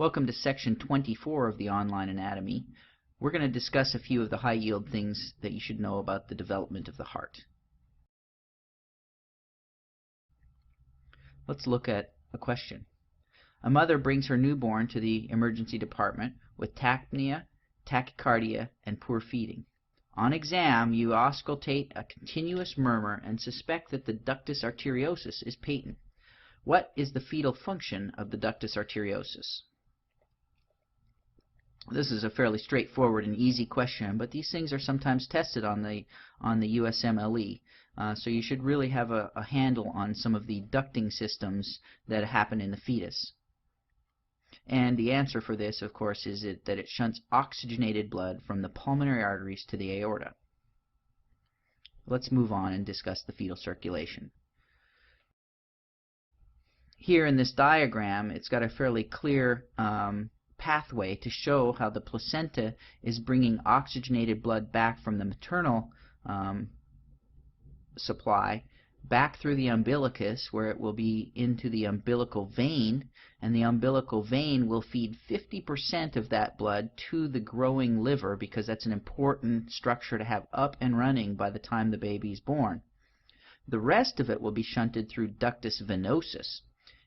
Welcome to section 24 of the online anatomy. We're going to discuss a few of the high-yield things that you should know about the development of the heart. Let's look at a question. A mother brings her newborn to the emergency department with tachypnea, tachycardia, and poor feeding. On exam, you auscultate a continuous murmur and suspect that the ductus arteriosus is patent. What is the fetal function of the ductus arteriosus? This is a fairly straightforward and easy question, but these things are sometimes tested on the USMLE. So you should really have a handle on some of the ducting systems that happen in the fetus. And the answer for this, of course, is that it shunts oxygenated blood from the pulmonary arteries to the aorta. Let's move on and discuss the fetal circulation. Here in this diagram, it's got a fairly clear pathway to show how the placenta is bringing oxygenated blood back from the maternal supply back through the umbilicus, where it will be into the umbilical vein, and the umbilical vein will feed 50% of that blood to the growing liver, because that's an important structure to have up and running by the time the baby is born. The rest of it will be shunted through ductus venosus,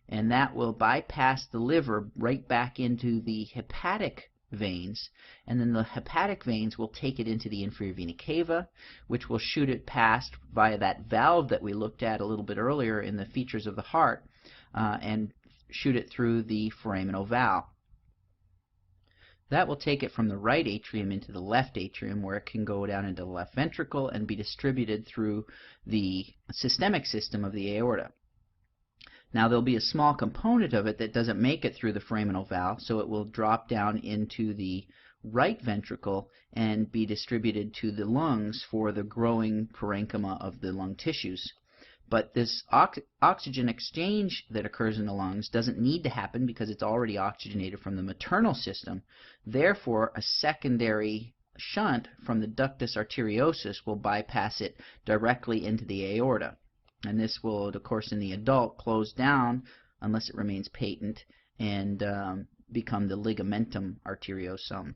and that will bypass the liver right back into the hepatic veins, and then the hepatic veins will take it into the inferior vena cava, which will shoot it past via that valve that we looked at a little bit earlier in the features of the heart, and shoot it through the foraminal valve. That will take it from the right atrium into the left atrium, where it can go down into the left ventricle and be distributed through the systemic system of the aorta. Now there'll be a small component of it that doesn't make it through the foraminal valve, so it will drop down into the right ventricle and be distributed to the lungs for the growing parenchyma of the lung tissues. But this oxygen exchange that occurs in the lungs doesn't need to happen because it's already oxygenated from the maternal system. Therefore, a secondary shunt from the ductus arteriosus will bypass it directly into the aorta. And this will, of course, in the adult, close down unless it remains patent and become the ligamentum arteriosum.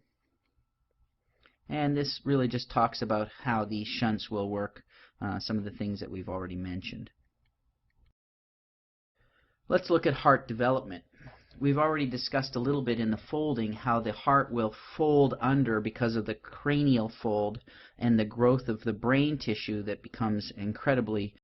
And this really just talks about how these shunts will work, some of the things that we've already mentioned. Let's look at heart development. We've already discussed a little bit in the folding how the heart will fold under because of the cranial fold and the growth of the brain tissue that becomes incredibly